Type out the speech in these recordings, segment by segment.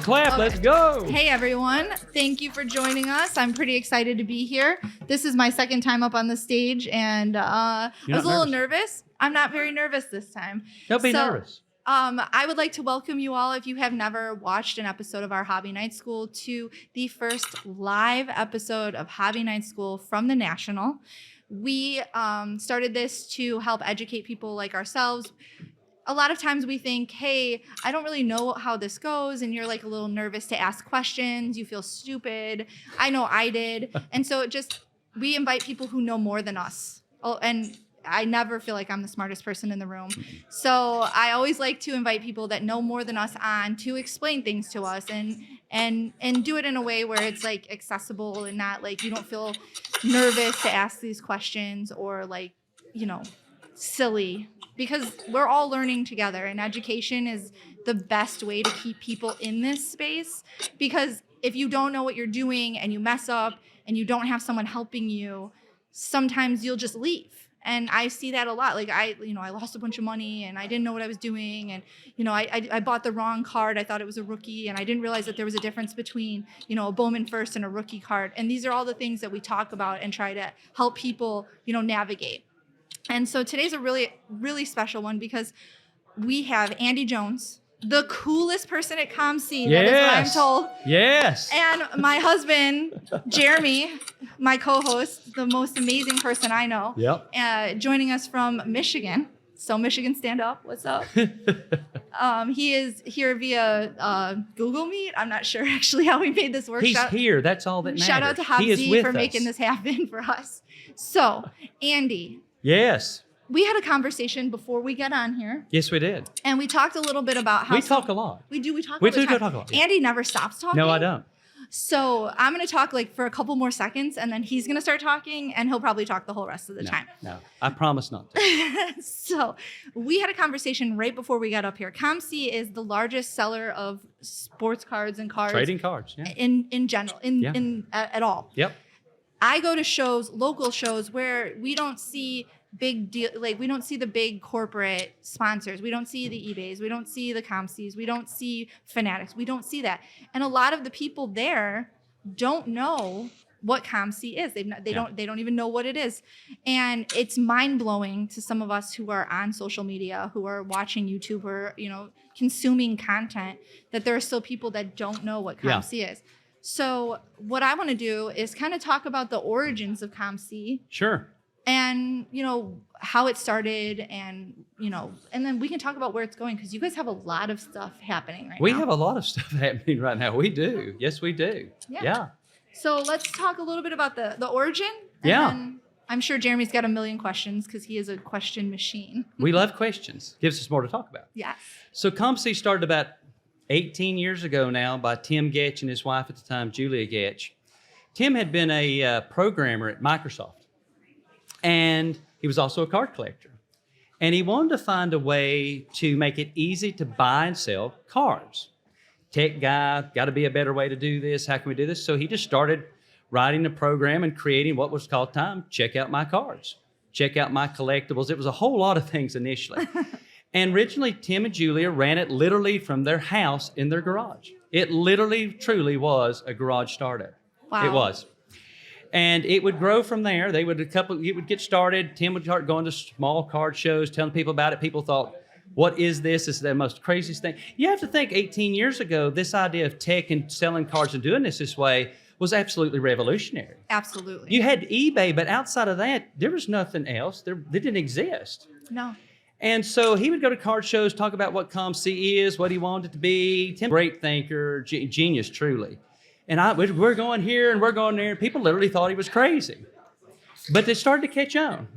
clap. Okay. Let's go. Hey, everyone. Thank you for joining us. I'm pretty excited to be here. This is my second time up on the stage, and I was a little nervous. I'm not very nervous this time. Don't be nervous. I would like to welcome you all, if you have never watched an episode of our Hobby Night School, to the first live episode of Hobby Night School from the National. We started this to help educate people like ourselves. A lot of times we think, hey, I don't really know how this goes, and you're like a little nervous to ask questions. You feel stupid. I know I did. And so we invite people who know more than us. Oh, and I never feel like I'm the smartest person in the room. So I always like to invite people that know more than us on to explain things to us and do it in a way where it's like accessible and not like you don't feel nervous to ask these questions or like, silly, because we're all learning together, and education is the best way to keep people in this space. Because if you don't know what you're doing and you mess up and you don't have someone helping you, sometimes you'll just leave. And I see that a lot. Like I lost a bunch of money and I didn't know what I was doing. And, I bought the wrong card. I thought it was a rookie, and I didn't realize that there was a difference between, a Bowman First and a rookie card. And these are all the things that we talk about and try to help people, navigate. And so today's a really, really special one because we have Andy Jones, the coolest person at COMC. Yes. That is what I'm told. Yes. And my husband, Jeremy, my co-host, the most amazing person I know. Yep. Joining us from Michigan. So Michigan, stand up. What's up? He is here via Google Meet. I'm not sure actually how we made this work. He's here. That's all that matters. Shout out to Hobbzi for making this happen for us. So, Andy. Yes. We had a conversation before we got on here. Yes, we did. And we talked a little bit about how... We talk a lot. We do. We talk we all the do time. talk a lot. Andy never stops talking. No, I don't. So I'm going to talk for a couple more seconds, and then he's going to start talking, and he'll probably talk the whole rest of the time. No, I promise not to. So we had a conversation right before we got up here. COMC is the largest seller of sports cards and cards. Trading cards, yeah. In general, at all. Yep. I go to shows, local shows, where we don't see big deal, like we don't see the big corporate sponsors. We don't see the eBays. We don't see the COMCs. We don't see Fanatics. We don't see that. And a lot of the people there don't know what COMC is. They don't even know what it is. And it's mind-blowing to some of us who are on social media, who are watching YouTube, or consuming content, that there are still people that don't know what COMC is. So what I want to do is kind of talk about the origins of COMC. Sure. And, how it started, and then we can talk about where it's going, because you guys have a lot of stuff happening right now. We have a lot of stuff happening right now. We do. Yes, we do. Yeah. So let's talk a little bit about the origin. And then I'm sure Jeremy's got a million questions because he is a question machine. We love questions. Gives us more to talk about. Yes. So COMC started about 18 years ago now by Tim Getch and his wife at the time, Julia Getch. Tim had been a programmer at Microsoft. And he was also a card collector. And he wanted to find a way to make it easy to buy and sell cards. Tech guy, got to be a better way to do this. How can we do this? So he just started writing a program and creating what was called check out my cards, check out my collectibles. It was a whole lot of things initially. And originally, Tim and Julia ran it literally from their house in their garage. It literally, truly was a garage startup. Wow. It was. And it would grow from there. It would get started. Tim would start going to small card shows, telling people about it. People thought, what is this? This is the most craziest thing. You have to think 18 years ago, this idea of tech and selling cards and doing this way was absolutely revolutionary. Absolutely. You had eBay, but outside of that, there was nothing else. They didn't exist. No. And so he would go to card shows, talk about what COMC is, what he wanted it to be. Tim, great thinker, genius, truly. And we're going here and we're going there. People literally thought he was crazy. But they started to catch on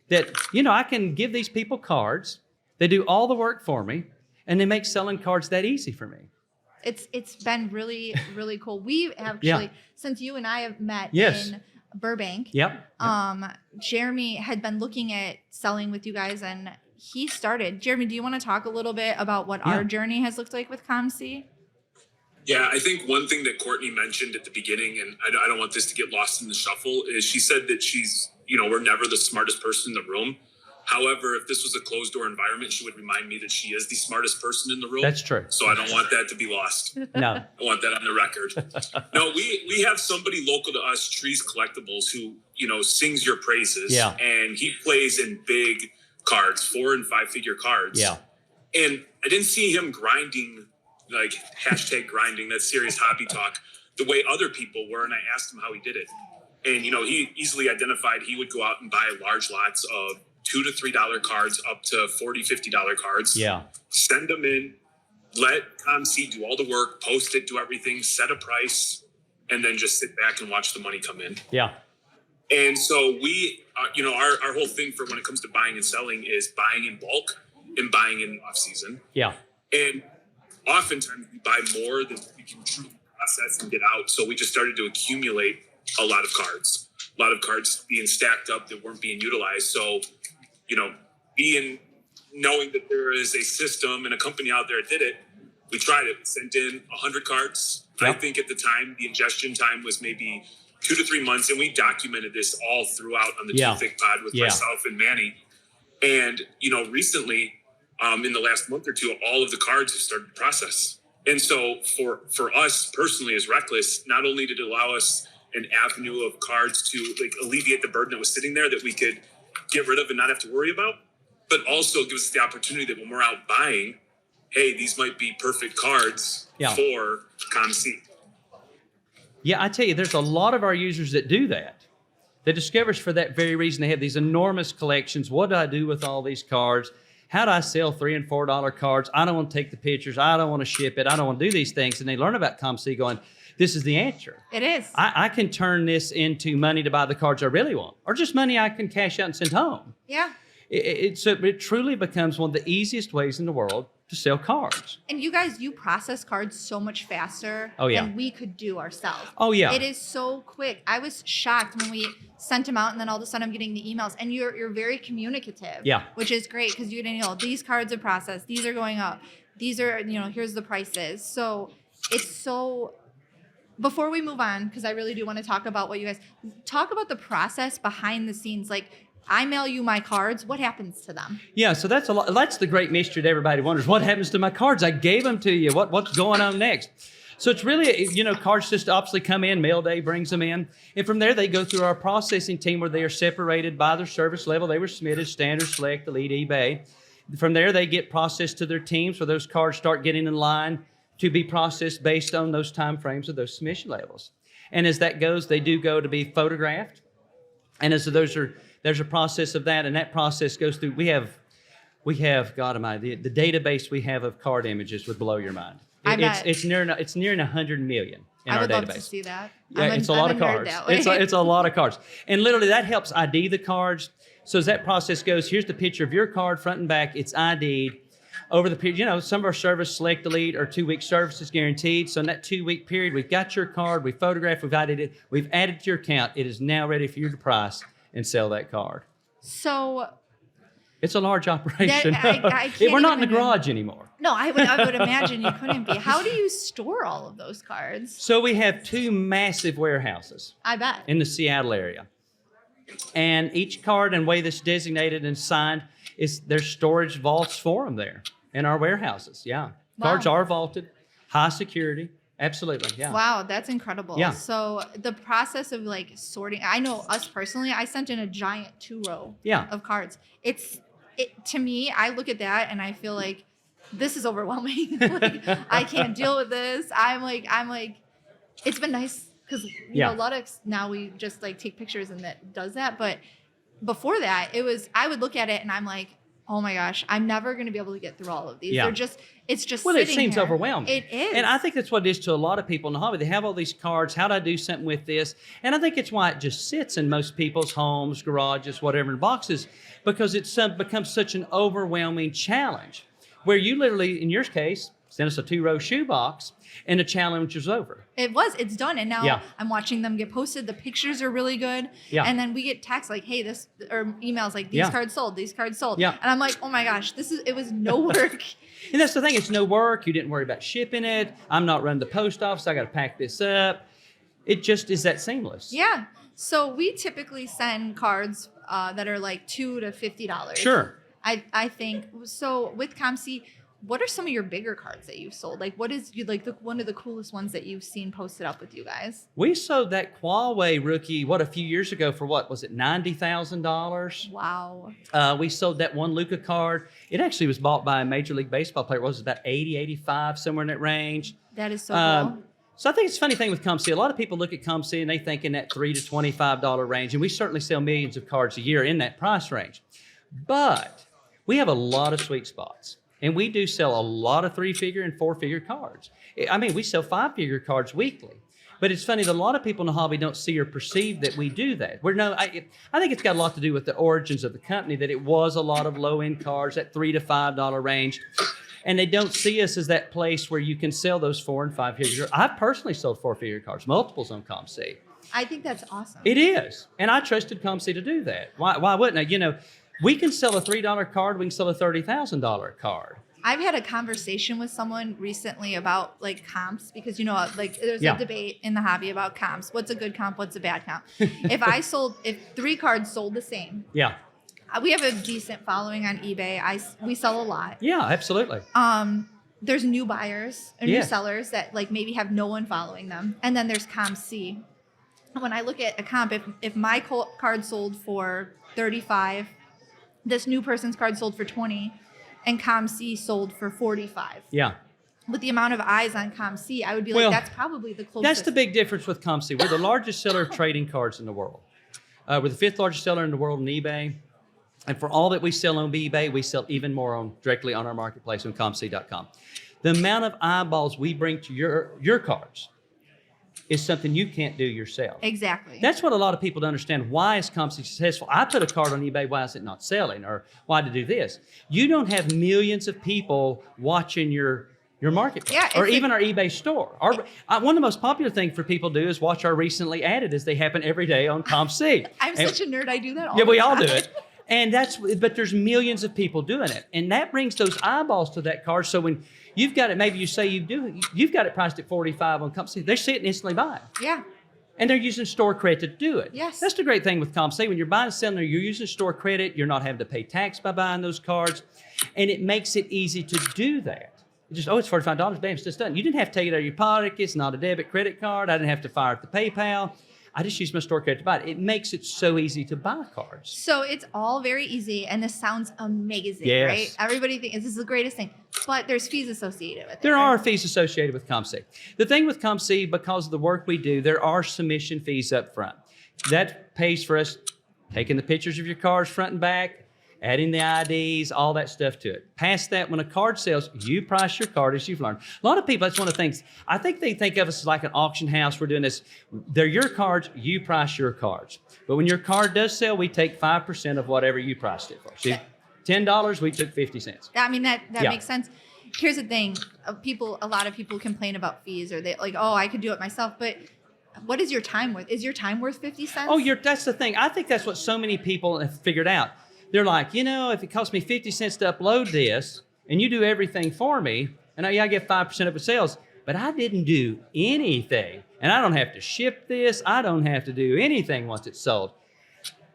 that, I can give these people cards. They do all the work for me, and they make selling cards that easy for me. It's been really, really cool. We actually, since you and I have met in Burbank, Jeremy had been looking at selling with you guys, and he started. Jeremy, do you want to talk a little bit about what our journey has looked like with COMC? Yeah, I think one thing that Courtney mentioned at the beginning, and I don't want this to get lost in the shuffle, is she said that we're never the smartest person in the room. However, if this was a closed door environment, she would remind me that she is the smartest person in the room. That's true. So I don't want that to be lost. No. I want that on the record. No, we have somebody local to us, Trees Collectibles, who, sings your praises. Yeah. And he plays in big cards, 4 and 5 figure cards. Yeah. And I didn't see him grinding, like #grinding, that's serious hobby talk, the way other people were. And I asked him how he did it. And, he easily identified he would go out and buy large lots of $2 to $3 cards up to $40, $50 cards. Yeah. Send them in, let COMC do all the work, post it, do everything, set a price, and then just sit back and watch the money come in. Yeah. And so we, our whole thing for when it comes to buying and selling is buying in bulk and buying in off season. Yeah. And oftentimes we buy more than we can truly process and get out. So we just started to accumulate a lot of cards being stacked up that weren't being utilized. So, knowing that there is a system and a company out there that did it, we tried it. We sent in 100 cards. Yep. I think at the time, the ingestion time was maybe 2 to 3 months. And we documented this all throughout on the Too Thick Pod with myself and Manny. And, recently, in the last month or two, all of the cards have started to process. And so for us personally as Reckless, not only did it allow us an avenue of cards to alleviate the burden that was sitting there that we could get rid of and not have to worry about, but also gives us the opportunity that when we're out buying, hey, these might be perfect cards for COMC. Yeah, I tell you, there's a lot of our users that do that. They discover us for that very reason. They have these enormous collections. What do I do with all these cards? How do I sell $3 and $4 cards? I don't want to take the pictures. I don't want to ship it. I don't want to do these things. And they learn about COMC going, this is the answer. It is. I can turn this into money to buy the cards I really want, or just money I can cash out and send home. Yeah. It truly becomes one of the easiest ways in the world to sell cards. And you guys, you process cards so much faster than we could do ourselves. Oh, yeah. It is so quick. I was shocked when we sent them out, and then all of a sudden I'm getting the emails, and you're very communicative. Yeah. Which is great, because you didn't these cards are processed, these are going up, these are, here's the prices. So it's so. Before we move on, because I really do want to talk about what you guys talk about, the process behind the scenes. Like, I mail you my cards. What happens to them? Yeah, so that's a lot. That's the great mystery that everybody wonders. What happens to my cards? I gave them to you. What's going on next? So it's really, cards just obviously come in. Mail day brings them in. And from there, they go through our processing team where they are separated by their service level. They were submitted, Standard, Select, Elite, eBay. From there, they get processed to their teams where those cards start getting in line to be processed based on those time frames of those submission labels. And as that goes, they do go to be photographed. And as there's a process of that, and that process goes through. We have God Almighty, the database we have of card images would blow your mind. It's nearing 100 million in our database. I would love to see that. Yeah, it's a lot of cards. It's a lot of cards, and literally that helps ID the cards. So as that process goes, here's the picture of your card front and back. It's ID'd. Over the period, some of our service, Select, Elite, or 2-week service is guaranteed. So in that 2-week period, we've got your card, we've photographed, we've added it, we've added to your account. It is now ready for you to price and sell that card. So it's a large operation. I can't We're not in the garage anymore. No, I would imagine you couldn't be. How do you store all of those cards? So we have 2 massive warehouses. I bet. In the Seattle area. And each card and way that's designated and signed, there's storage vaults for them there in our warehouses. Yeah. Wow. Cards are vaulted, high security. Absolutely. Yeah. Wow, that's incredible. Yeah. So the process of sorting, I know us personally, I sent in a giant 2-row of cards. To me, I look at that and I feel like this is overwhelming. I can't deal with this. I'm like, it's been nice because Ludex, now we just take pictures and that does that. But before that, I would look at it and I'm like, oh my gosh, I'm never going to be able to get through all of these. Yeah. It's just well, it seems here. overwhelming. It is. And I think that's what it is to a lot of people in the hobby. They have all these cards. How do I do something with this? And I think it's why it just sits in most people's homes, garages, whatever, in boxes, because it's becomes such an overwhelming challenge where you literally, in your case, send us a 2-row shoebox and the challenge is over. It's done. And now I'm watching them get posted. The pictures are really good. Yeah. And then we get texts like, hey, or emails like, these cards sold, these cards sold. Yeah. And I'm like, oh my gosh, it was no work. And that's the thing. It's no work. You didn't worry about shipping it. I'm not running the post office. I got to pack this up. It just is that seamless. Yeah. So we typically send cards that are like $2 to $50. Sure. I think so. With COMC, what are some of your bigger cards that you've sold? Like, what is one of the coolest ones that you've seen posted up with you guys? We sold that Huawei rookie, a few years ago for what was it, $90,000? Wow. We sold that one Luka card. It actually was bought by a Major League Baseball player. What was it, about 80, 85, somewhere in that range? That is so cool. So I think it's a funny thing with COMC. A lot of people look at COMC and they think in that $3 to $25 range, and we certainly sell millions of cards a year in that price range. But we have a lot of sweet spots. And we do sell a lot of 3-figure and 4-figure cards. I mean, we sell 5-figure cards weekly. But it's funny that a lot of people in the hobby don't see or perceive that we do that. I think it's got a lot to do with the origins of the company, that it was a lot of low-end cards, that $3 to $5 range. And they don't see us as that place where you can sell those 4- and 5-figure. I've personally sold 4-figure cards, multiples on COMC. I think that's awesome. It is. And I trusted COMC to do that. Why wouldn't I? We can sell a $3 card. We can sell a $30,000 card. I've had a conversation with someone recently about like comps because there's a debate in the hobby about comps. What's a good comp? What's a bad comp? If 3 cards sold the same, we have a decent following on eBay. We sell a lot. Yeah, absolutely. There's new buyers and new sellers that like maybe have no one following them, and then there's COMC. When I look at a comp, if my card sold for 35. This new person's card sold for 20 and COMC sold for 45. Yeah. With the amount of eyes on COMC, I would be like, that's probably the closest. That's the big difference with COMC. We're the largest seller of trading cards in the world. We're the 5th largest seller in the world on eBay. And for all that we sell on eBay, we sell even more directly on our marketplace on COMC.com. The amount of eyeballs we bring to your cards is something you can't do yourself. Exactly. That's what a lot of people don't understand. Why is COMC successful? I put a card on eBay. Why is it not selling? Or why to do this? You don't have millions of people watching your marketplace or even our eBay store. One of the most popular things for people to do is watch our recently added as they happen every day on COMC. I'm such a nerd. I do that all the time. Yeah, we all do it. But there's millions of people doing it. And that brings those eyeballs to that card. So when you've got it, maybe you say you've got it priced at 45 on COMC, they see it and instantly buy it. Yeah. And they're using store credit to do it. Yes. That's the great thing with COMC. When you're buying and selling, you're using store credit. You're not having to pay tax by buying those cards. And it makes it easy to do that. It's $45. Bam, it's just done. You didn't have to take it out of your pocket. It's not a debit credit card. I didn't have to fire up the PayPal. I just use my store credit to buy it. It makes it so easy to buy cards. So it's all very easy, and this sounds amazing, right? Everybody thinks this is the greatest thing, but there's fees associated with it. There are fees associated with COMC. The thing with COMC, because of the work we do, there are submission fees up front. That pays for us taking the pictures of your cards front and back, adding the IDs, all that stuff to it. Past that, when a card sells, you price your card as you've learned. A lot of people, that's one of the things, I think they think of us as like an auction house. We're doing this. They're your cards, you price your cards. But when your card does sell, we take 5% of whatever you priced it for. So $10, we took 50 cents. I mean, that makes sense. Here's the thing. A lot of people complain about fees, or they like, I could do it myself. But what is your time worth? Is your time worth 50 cents? That's the thing. I think that's what so many people have figured out. They're like, if it costs me 50 cents to upload this and you do everything for me, and I get 5% of the sales, but I didn't do anything. And I don't have to ship this. I don't have to do anything once it's sold.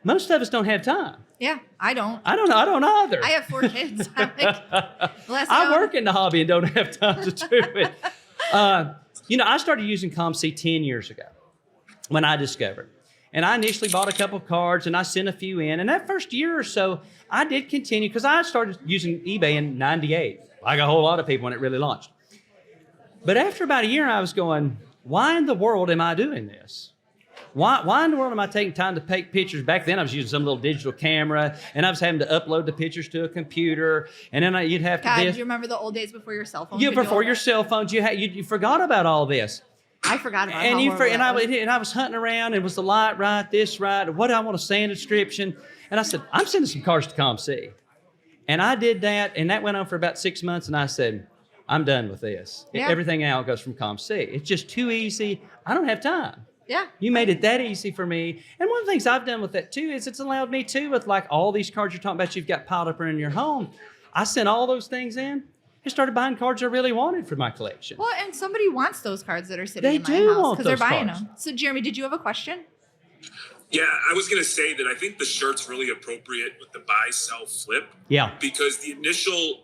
Most of us don't have time. Yeah, I don't. I don't either. I have 4 kids. I work in the hobby and don't have time to do it. I started using COMC 10 years ago when I discovered. And I initially bought a couple of cards and I sent a few in. And that first year or so, I did continue because I started using eBay in '98, like a whole lot of people when it really launched. But after about a year, I was going, why in the world am I doing this? Why in the world am I taking time to take pictures? Back then, I was using some little digital camera, and I was having to upload the pictures to a computer, and then you'd have to. God, do you remember the old days before your cell phone? Yeah, before your cell phones, you forgot about all this. I forgot about it. And I was hunting around, and was the light right, this right, what do I want to say in the description? And I said, I'm sending some cards to COMC. And I did that, and that went on for about 6 months, and I said, I'm done with this. Yeah. Everything now goes from COMC. It's just too easy. I don't have time. Yeah. You made it that easy for me. And one of the things I've done with that too is it's allowed me too, with like all these cards you're talking about you've got piled up in your home. I sent all those things in and started buying cards I really wanted for my collection. Well, and somebody wants those cards that are sitting in my house because they're buying them. So Jeremy, did you have a question? Yeah, I was going to say that I think the shirt's really appropriate with the buy, sell, flip. Yeah. Because the initial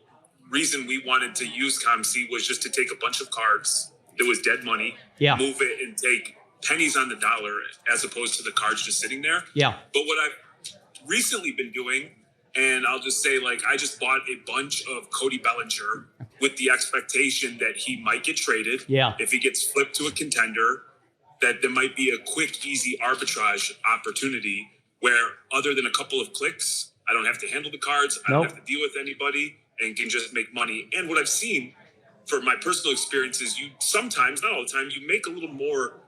reason we wanted to use COMC was just to take a bunch of cards that was dead money, move it and take pennies on the dollar as opposed to the cards just sitting there. Yeah. But what I've recently been doing, and I'll just say, like, I just bought a bunch of Cody Bellinger with the expectation that he might get traded. Yeah. If he gets flipped to a contender, that there might be a quick, easy arbitrage opportunity where, other than a couple of clicks, I don't have to handle the cards. I don't have to deal with anybody and can just make money. And what I've seen for my personal experience is you sometimes, not all the time, you make a little more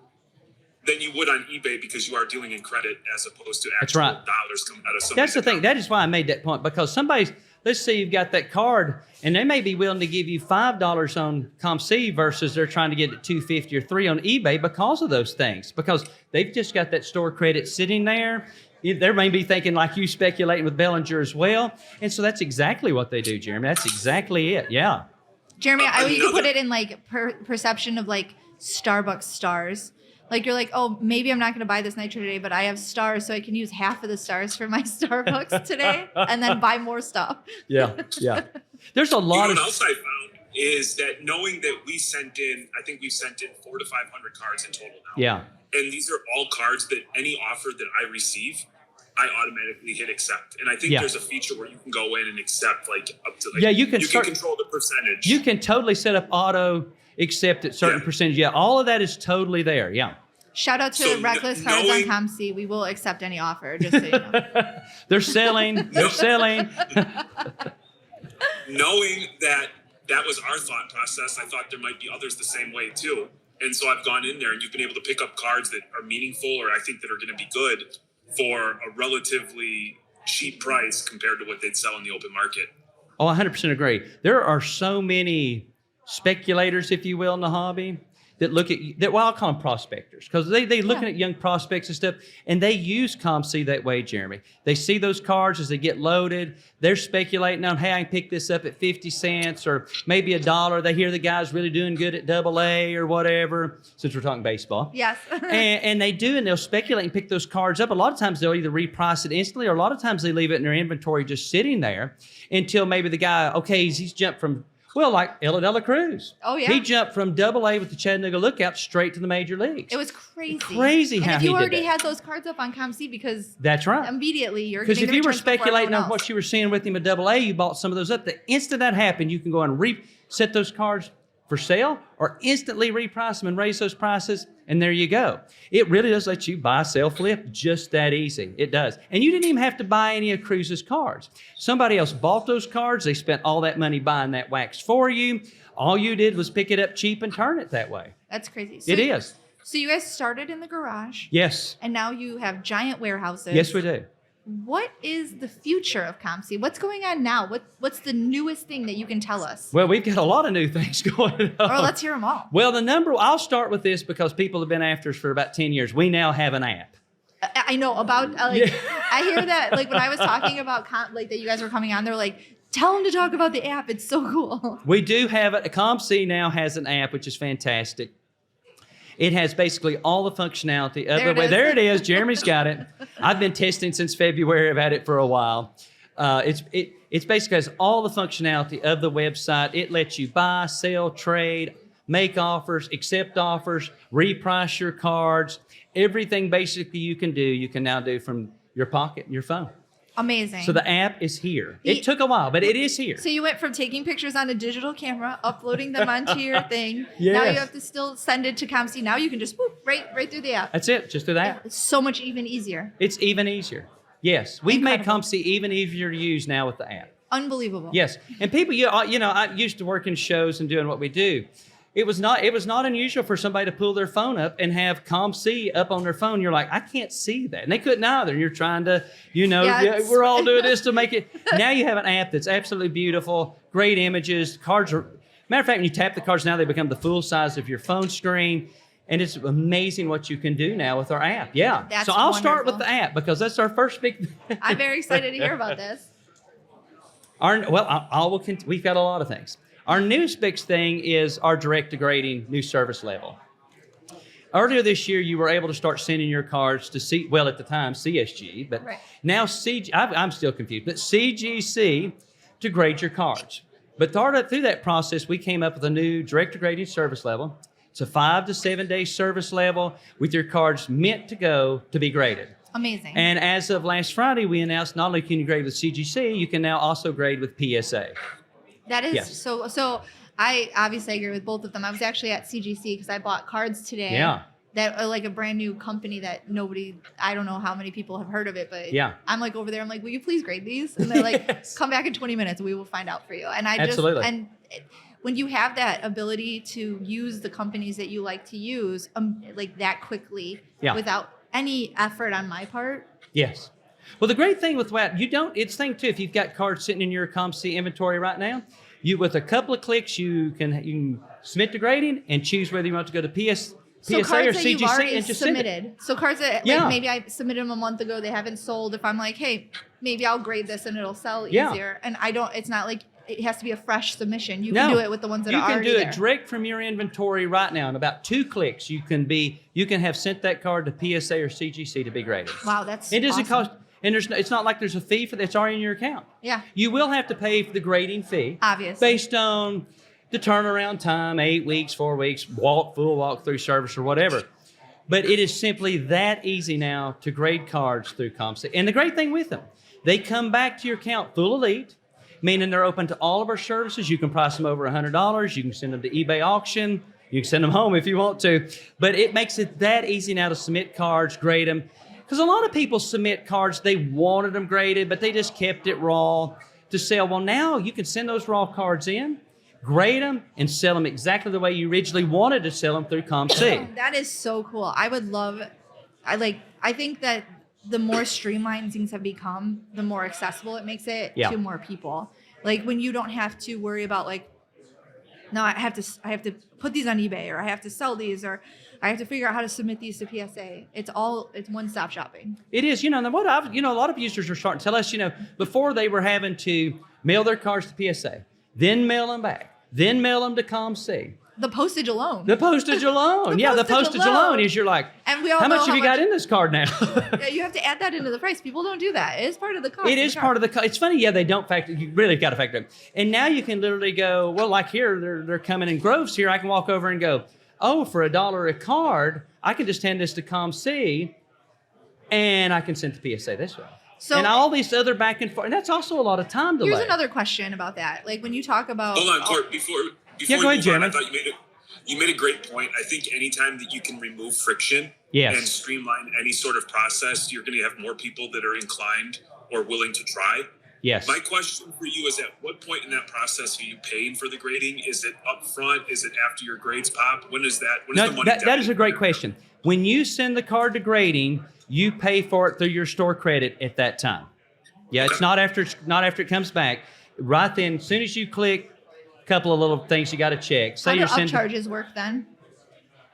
than you would on eBay because you are dealing in credit as opposed to actual dollars coming out of somebody's That's the thing. account. That is why I made that point, because somebody's, let's say you've got that card and they may be willing to give you $5 on COMC versus they're trying to get it $2.50 or $3 on eBay because of those things, because they've just got that store credit sitting there. They may be thinking like you, speculating with Bellinger as well. And so that's exactly what they do, Jeremy. That's exactly it. Yeah. Jeremy, you could put it in like perception of like Starbucks stars. Like you're like, oh, maybe I'm not going to buy this nitro today, but I have stars, so I can use half of the stars for my Starbucks today and then buy more stuff. Yeah. There's a lot of... What else I found is that knowing that we sent in, I think we've sent in 400 to 500 cards in total now. Yeah. And these are all cards that any offer that I receive, I automatically hit accept. And I think there's a feature where you can go in and accept like up to like, you can control the percentage. You can totally set up auto accept at certain percentage. Yeah, all of that is totally there. Yeah. Shout out to Reckless Cards on COMC. We will accept any offer, just so you know. They're selling. They're selling. Knowing that was our thought process, I thought there might be others the same way too. And so I've gone in there and you've been able to pick up cards that are meaningful or I think that are going to be good for a relatively cheap price compared to what they'd sell in the open market. Oh, 100% agree. There are so many speculators, if you will, in the hobby that look at that. Well, I'll call them prospectors because they looking at young prospects and stuff, and they use COMC that way, Jeremy. They see those cards as they get loaded. They're speculating on, hey, I can pick this up at 50 cents or maybe $1. They hear the guy's really doing good at AA or whatever, since we're talking baseball. Yes. and they'll speculate and pick those cards up. A lot of times they'll either reprice it instantly or a lot of times they leave it in their inventory just sitting there until maybe the guy, he's jumped from, well, like Ella De La Cruz. Oh, yeah. He jumped from AA with the Chattanooga Lookout straight to the major leagues. It was crazy. Crazy how he did that. And if you already had those cards up on COMC because that's right. Immediately you're getting because if you were speculating on what you were seeing with him at AA, you bought some of those up. The instant that happened, you can go and reset those cards for sale or instantly reprice them and raise those prices, and there you go. It really does let you buy, sell, flip just that easy. It does. And you didn't even have to buy any of Cruz's cards. Somebody else bought those cards. They spent all that money buying that wax for you. All you did was pick it up cheap and turn it that way. That's crazy. It is. So you guys started in the garage. Yes. And now you have giant warehouses. Yes, we do. What is the future of COMC? What's going on now? What's the newest thing that you can tell us? Well, we've got a lot of new things going on. Or let's hear them all. Well, I'll start with this because people have been after us for about 10 years. We now have an app. I know about, I hear that, like when I was talking about that you guys were coming on, they're like, tell them to talk about the app. It's so cool. We do have it. COMC now has an app, which is fantastic. It has basically all the functionality of the way. There it is. Jeremy's got it. I've been testing since February. I've had it for a while. It's basically has all the functionality of the website. It lets you buy, sell, trade, make offers, accept offers, reprice your cards. Everything basically you can do, you can now do from your pocket and your phone. Amazing. So the app is here. It took a while, but it is here. So you went from taking pictures on a digital camera, uploading them onto your thing. Yes. Now you have to still send it to COMC. Now you can just right through the app. That's it. Just do that. It's so much even easier. It's even easier. Yes. We've made COMC even easier to use now with the app. Unbelievable. Yes. And people, I used to work in shows and doing what we do. It was not unusual for somebody to pull their phone up and have COMC up on their phone. You're like, I can't see that. And they couldn't either. And you're trying to, we're all doing this to make it. Now you have an app that's absolutely beautiful, great images. Cards are, matter of fact, when you tap the cards now, they become the full size of your phone screen. And it's amazing what you can do now with our app. Yeah. That's so I'll wonderful. start with the app because that's our first big. I'm very excited to hear about this. We've got a lot of things. Our newest big thing is our direct-to-grading new service level. Earlier this year, you were able to start sending your cards to at the time, CSG, but Right. now I'm still confused, but CGC to grade your cards. But through that process, we came up with a new director grading service level. It's a 5 to 7 day service level with your cards meant to go to be graded. Amazing. And as of last Friday, we announced not only can you grade with CGC, you can now also grade with PSA. That is Yes. so. I obviously agree with both of them. I was actually at CGC because I bought cards today. Yeah. That are like a brand new company that I don't know how many people have heard of it, but Yeah. I'm like over there. I'm like, will you please grade these? And they're like, Yes. come back in 20 minutes. We will find out for you. And Absolutely. When you have that ability to use the companies that you like to use, like that quickly, Yeah. without any effort on my part. Yes. Well, the great thing with that, it's thing too, if you've got cards sitting in your COMC inventory right now, with a couple of clicks, you can submit to grading and choose whether you want to go to PSA So or cards that you've CGC already and just send it. submitted. So cards that Yeah. like maybe I submitted them a month ago, they haven't sold. If I'm like, hey, maybe I'll grade this and it'll sell Yeah. easier. And it's not like it has to be a fresh submission. You No. can do it with the ones that You are can already do there. it direct from your inventory right now. In about 2 clicks, you can have sent that card to PSA or CGC to be graded. Wow, that's It doesn't awesome. cost, and it's not like there's a fee for that's already in your account. Yeah, You will have to pay for the grading fee. obviously. Based on the turnaround time, 8 weeks, 4 weeks, full walkthrough service or whatever. But it is simply that easy now to grade cards through COMC. And the great thing with them, they come back to your account full elite, meaning they're open to all of our services. You can price them over $100. You can send them to eBay auction. You can send them home if you want to. But it makes it that easy now to submit cards, grade them. Because a lot of people submit cards, they wanted them graded, but they just kept it raw to sell. Well, now you can send those raw cards in, grade them, and sell them exactly the way you originally wanted to sell them through COMC. That is so cool. I think that the more streamlined things have become, the more accessible it makes it Yeah. to more people. Like when you don't have to worry about like, no, I have to put these on eBay, or I have to sell these, or I have to figure out how to submit these to PSA. It's one-stop shopping. It is, and a lot of users are starting to tell us, before they were having to mail their cards to PSA, then mail them back, then mail them to COMC. The postage alone. The postage alone. The The postage postage alone alone is you're like, And we all how know much have you got in this card now? Yeah, you have to add that into the price. People don't do that. It is part of the cost. It is part of the. It's funny, they don't factor. You really got to factor it. And now you can literally go, well, like here, they're coming in groves here. I can walk over and go, oh, for $1 a card, I can just hand this to COMC, and I can send to PSA this way. So and all these other back and forth, and that's also a lot of time delay. here's another question about that. Like when you talk about, Hold on, Court. Before Yeah, go you ahead, move Jeremy. on, I thought you made a great point. I think anytime that you can remove friction Yes. and streamline any sort of process, you're going to have more people that are inclined or willing to try. Yes. My question for you is, at what point in that process are you paying for the grading? Is it upfront? Is it after your grades pop? When is that? When is No, the money? that is a great question. When you send the card to grading, you pay for it through your store credit at that time. Yeah, it's not after it comes back. Right then, as soon as you click, a couple of little things you got to check. how do upcharges work then?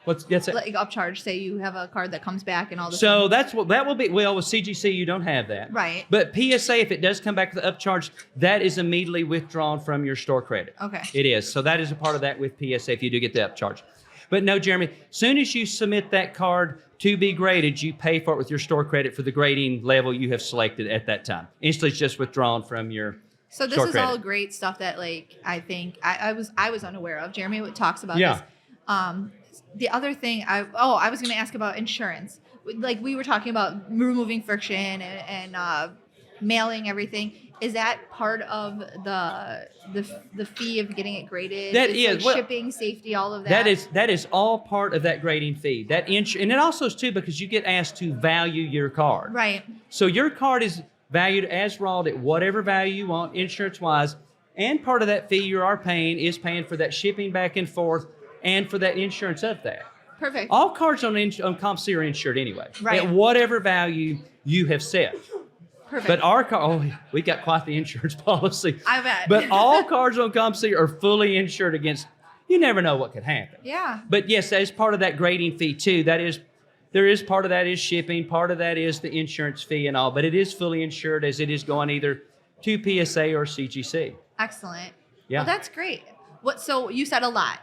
That's it. Like upcharge, say you have a card that comes back and all this. So that will be, well, with CGC, you don't have that. Right. But PSA, if it does come back with the upcharge, that is immediately withdrawn from your store credit. Okay. It is. So that is a part of that with PSA if you do get the upcharge. But no, Jeremy, soon as you submit that card to be graded, you pay for it with your store credit for the grading level you have selected at that time. Instantly it's just withdrawn from your So this store is credit. all great stuff that like I think I was unaware of. Jeremy talks about Yeah. this. The other thing I was going to ask about insurance. Like we were talking about removing friction and mailing everything. Is that part of the fee of getting it graded? That It's is, like well, shipping, safety, all of that. That is all part of that grading fee. And it also is too because you get asked to value your card. Right. So your card is valued as raw at whatever value you want, insurance-wise, and part of that fee you are paying is paying for that shipping back and forth and for that insurance of that. Perfect. All cards on COMC are insured anyway, Right. at whatever value you have set. Perfect. But our car, we got quite the insurance policy. I bet. But all cards on COMC are fully insured against. You never know what could happen. Yeah. But yes, that is part of that grading fee too. There is part of that is shipping, part of that is the insurance fee and all, but it is fully insured as it is going either to PSA or CGC. Excellent. Yeah. Well, that's great. So you said a lot.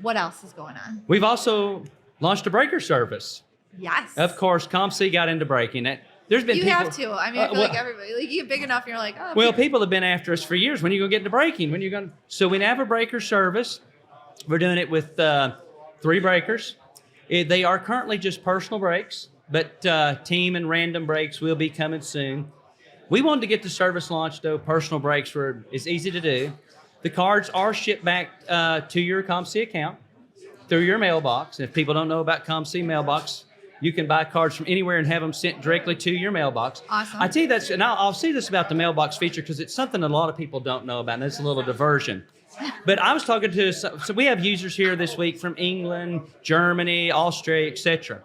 What else is going on? We've also launched a breaker service. Yes. Of course, COMC got into breaking. There's been You people, have to. I mean, I feel like everybody, like you get big enough and you're like, oh. Well, people have been after us for years. When are you going to get into breaking? When are you going? So we have a breaker service. We're doing it with 3 breakers. They are currently just personal brakes, but team and random brakes will be coming soon. We wanted to get the service launched, though. Personal brakes it's easy to do. The cards are shipped back to your COMC account through your mailbox. And if people don't know about COMC mailbox, you can buy cards from anywhere and have them sent directly to your mailbox. Awesome. I tell you and I'll say this about the mailbox feature because it's something that a lot of people don't know about, and it's a little diversion. But I was talking to, so we have users here this week from England, Germany, Australia, etc.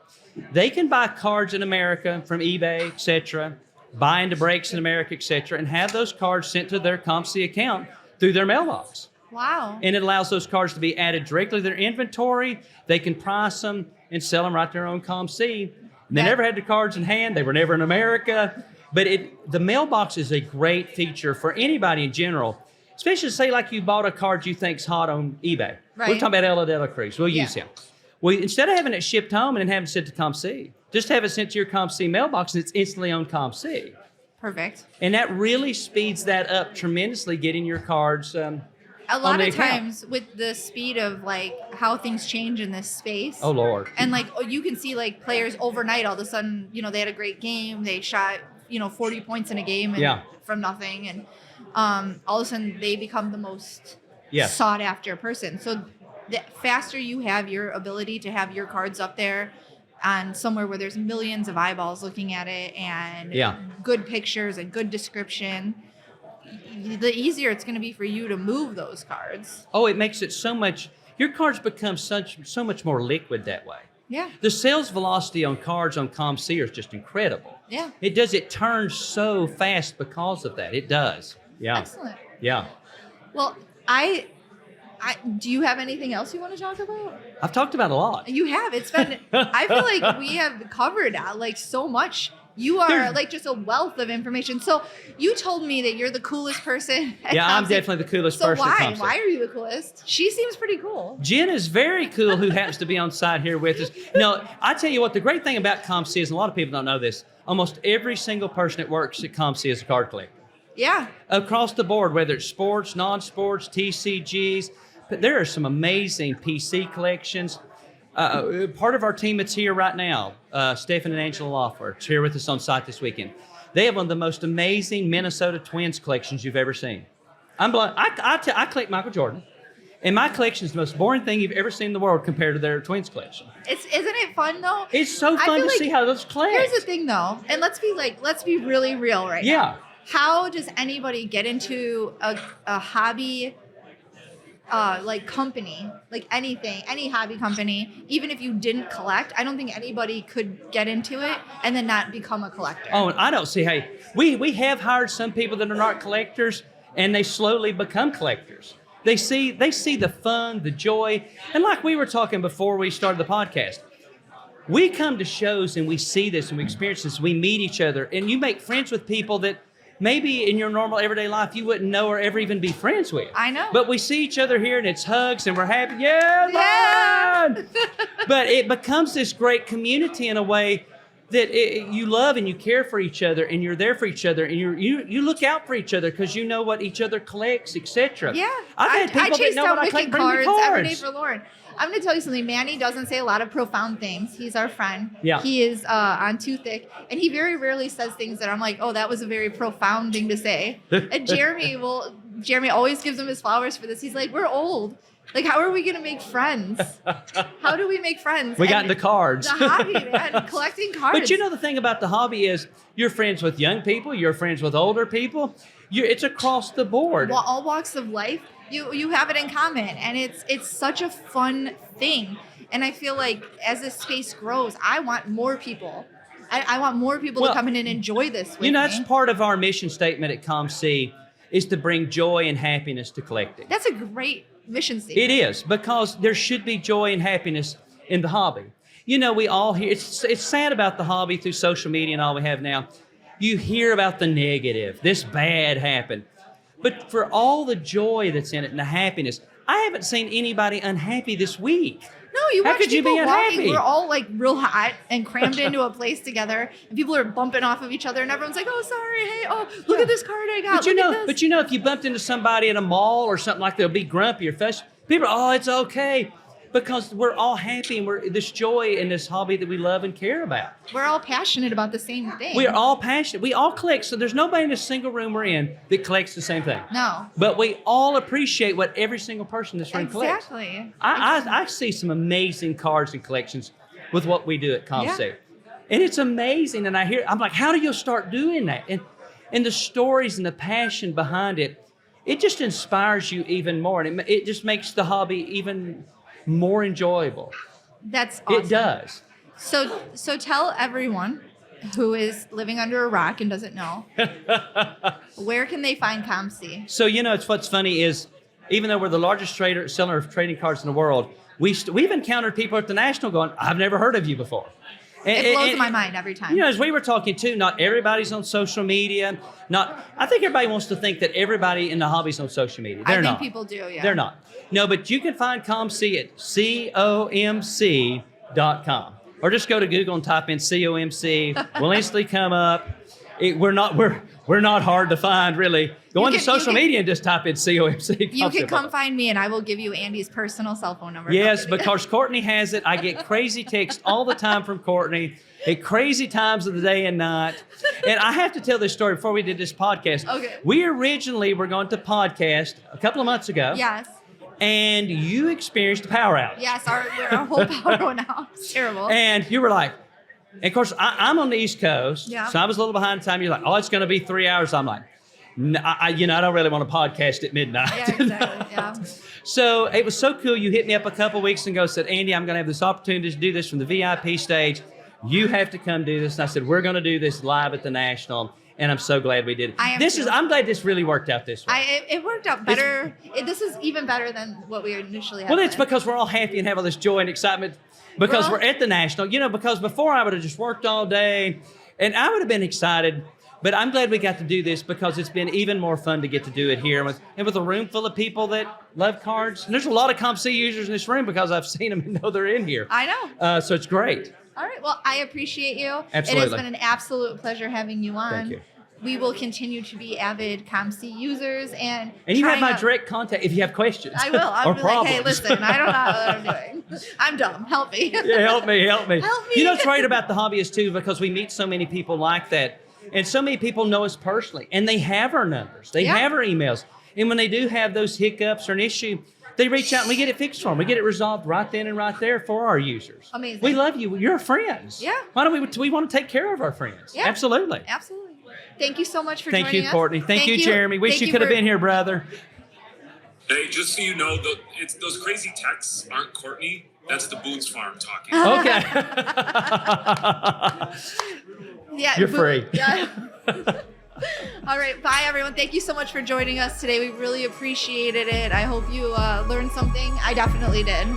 They can buy cards in America from eBay, etc., buy into brakes in America, etc., and have those cards sent to their COMC account through their mailbox. Wow. And it allows those cards to be added directly to their inventory. They can price them and sell them right there on COMC. And they never had the cards in hand. They were never in America. But the mailbox is a great feature for anybody in general, especially say like you bought a card you think's hot on eBay. Right. We're talking about Ella Della Cruz. We'll use him. Well, instead of having it shipped home and then having it sent to COMC, just have it sent to your COMC mailbox and it's instantly on COMC. Perfect. And that really speeds that up tremendously, getting your cards A lot the of account. times with the speed of like how things change in this space. Oh, Lord. And like you can see like players overnight, all of a sudden, they had a great game. They shot, 40 points in a game and from nothing. And all of a sudden they become the most sought after person. So the faster you have your ability to have your cards up there on somewhere where there's millions of eyeballs looking at it and good pictures and good description, the easier it's going to be for you to move those cards. Oh, it makes it so much, your cards become so much more liquid that way. Yeah. The sales velocity on cards on COMC is just incredible. Yeah. It turns so fast because of that. It does. Yeah. Excellent. Yeah. Well, do you have anything else you want to talk about? I've talked about a lot. You have. It's been, I feel like we have covered like so much. You are like just a wealth of information. So you told me that you're the coolest person at I'm COMC. definitely the coolest So person at why? COMC. Why are you the coolest? She seems pretty cool. Jen is very cool, who happens to be on site here with us. No, I tell you what, the great thing about COMC is, and a lot of people don't know this, almost every single person that works at COMC is a card collector. Yeah. Across the board, whether it's sports, non-sports, TCGs, but there are some amazing PC collections. Part of our team that's here right now, Stephen and Angela Loeffler, is here with us on site this weekend. They have one of the most amazing Minnesota Twins collections you've ever seen. I'm blown. I collect Michael Jordan, and my collection is the most boring thing you've ever seen in the world compared to their Twins collection. Isn't it fun though? It's so fun to see how those collect. Here's the thing though, and let's be really real right now. Yeah. How does anybody get into a hobby like company, like any hobby company, even if you didn't collect? I don't think anybody could get into it and then not become a collector. Oh, and I don't see, hey, we have hired some people that are not collectors, and they slowly become collectors. They see the fun, the joy, and like we were talking before we started the podcast, we come to shows and we see this and we experience this, we meet each other, and you make friends with people that maybe in your normal everyday life you wouldn't know or ever even be friends with. I know. But we see each other here and it's hugs and we're happy. Yeah! But it becomes this great community in a way that you love and you care for each other and you're there for each other and you look out for each other because you know what each other collects, etc. Yeah. I've had people that know what I collect, bring me cards every day for Lauren. I'm going to tell you something. Manny doesn't say a lot of profound things. He's our friend. Yeah. He is on Too Thick, and he very rarely says things that I'm like, oh, that was a very profound thing to say. And Jeremy always gives him his flowers for this. He's like, we're old. Like, how are we going to make friends? How do we make friends? We got into cards. The hobby, man, collecting cards. But you know the thing about the hobby is you're friends with young people, you're friends with older people. It's across the board. Well, all walks of life. You have it in common, and it's such a fun thing. And I feel like as this space grows, I want more people. I want more people to come in and enjoy this with me. That's part of our mission statement at COMC is to bring joy and happiness to collecting. That's a great mission statement. It is, because there should be joy and happiness in the hobby. We all hear, it's sad about the hobby through social media and all we have now. You hear about the negative, this bad happened. But for all the joy that's in it and the happiness, I haven't seen anybody unhappy this week. No, you How watch could you people be walking. unhappy? We're all like real hot and crammed into a place together, and people are bumping off of each other, and everyone's like, "Oh, sorry, hey, oh, look at this card I got." But you look know, at this. but you know, if you bumped into somebody at a mall or something like that, they'll be grumpy or fuss. People are, oh, it's okay, because we're all happy and we're this joy in this hobby that we love and care about. We're all passionate about the same thing. We are all passionate. We all collect. So there's nobody in a single room we're in that collects the same thing. No. But we all appreciate what every single person in this room collects. Exactly. I see some amazing cards and collections with what we do at COMC. And it's amazing. And I'm like, how do you start doing that? And the stories and the passion behind it, it just inspires you even more. And it just makes the hobby even more enjoyable. That's awesome. It does. So tell everyone who is living under a rock and doesn't know, where can they find COMC? So, you know, what's funny is, even though we're the largest seller of trading cards in the world, we've encountered people at the National going, I've never heard of you before. It blows my mind every time. You know, as we were talking too, not everybody's on social media. I think everybody wants to think that everybody in the hobby's on social media. They're not. I think people do, yeah. They're not. No, but you can find COMC at COMC.com. Or just go to Google and type in COMC. We'll instantly come up. We're not hard to find, really. Go into social media and just type in COMC. You can come find me and I will give you Andy's personal cell phone number. Yes, because Courtney has it. I get crazy texts all the time from Courtney at crazy times of the day and night. And I have to tell this story before we did this podcast. Okay. We originally were going to podcast a couple of months ago. Yes. And you experienced a power outage. Yes, our whole power went out. It's terrible. And you were like, and of course, I'm on the East Coast, yeah. So I was a little behind time. You're like, oh, it's going to be 3 hours. I'm like, no, I don't really want to podcast at midnight. Yeah, exactly. Yeah. So it was so cool. You hit me up a couple weeks ago, said, Andy, I'm going to have this opportunity to do this from the VIP stage. You have to come do this. And I said, we're going to do this live at the National. And I'm so glad we did it. I'm glad this really worked out this way. It worked out better. This is even better than what we initially had. Well, it's because we're all happy and have all this joy and excitement because we're at the National. You know, because before I would have just worked all day and I would have been excited. But I'm glad we got to do this because it's been even more fun to get to do it here and with a room full of people that love cards. And there's a lot of COMC users in this room because I've seen them and know they're in here. I know. So it's great. All right. Well, I appreciate you. Absolutely. It has been an absolute pleasure having you on. Thank you. We will continue to be avid COMC users and you have my direct contact if you have questions. I will. I'll be like, hey, listen, I don't know what I'm doing. I'm dumb. Help me. Yeah, help me. Help me. You know what's great about the hobby is too, because we meet so many people like that. And so many people know us personally, and they have our numbers. They have our emails. And when they do have those hiccups or an issue, they reach out and we get it fixed for them. We get it resolved right then and right there for our users. Amazing. We love you. You're friends. Yeah. Why don't we want to take care of our friends? Yeah. Absolutely. Absolutely. Thank you so much for joining us. Thank you, Courtney. Thank you, Jeremy. Wish you could have been here, brother. Hey, just so you know, it's those crazy texts aren't Courtney. That's the Boone's Farm talking. Okay. Yeah, you're free. Yeah. All right. Bye, everyone. Thank you so much for joining us today. We really appreciated it. I hope you learned something. I definitely did.